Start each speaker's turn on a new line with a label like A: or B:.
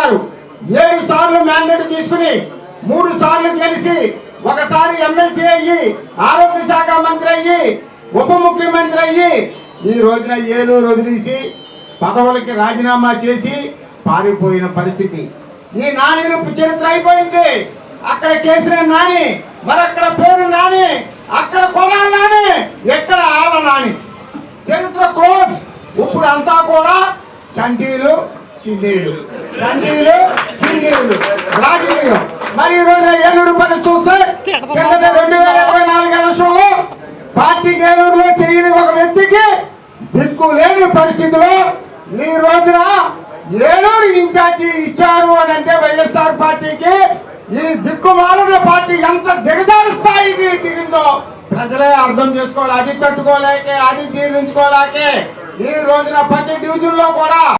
A: గారు 7 సార్లు మ్యాండేట్ తీసుకుని 3 సార్లు గెలిచి ఒకసారి ఎమ్మెల్సీ అయ్యి ఆరోగ్య శాఖ మంత్రి అయ్యి ఉప ముఖ్యమంత్రి అయ్యి ఈ రోజున ఏలూరు వదిలేసి పదవులకి రాజీనామా చేసి పారిపోయిన పరిస్థితి. ఈ నాని చరిత్ర అయిపోయింది. అక్కడ కేసీఆర్ నాని, మరక్కడ పేరు నాని, అక్కడ కొనాలి నాని, ఎక్కడ ఆళ్ళ నాని. చరిత్ర క్లోజ్. ఇప్పుడు అంతా కూడా చండీలు చిన్నీళ్ళు, చండీలు చిన్నీళ్ళు రాజకీయం. మరి ఈ రోజున ఏలూరు పరిస్థితి చూస్తే 2024 ఎలక్షన్లో పార్టీకి ఏలూరులో చేయని ఒక వ్యక్తికి దిక్కు లేని పరిస్థితిలో ఈ రోజున ఏలూరు ఇన్ఛార్జి ఇచ్చారు అని అంటే వైఎస్ఆర్ పార్టీకి ఈ దిక్కుమాలిన పార్టీ ఎంత దిగజారు స్థాయికి దిగిందో ప్రజలే అర్థం చేసుకోవాలి. అది తట్టుకోలేకే, అది జీర్ణించుకోలేకే ఈ రోజున ప్రతి డివిజన్ లో కూడా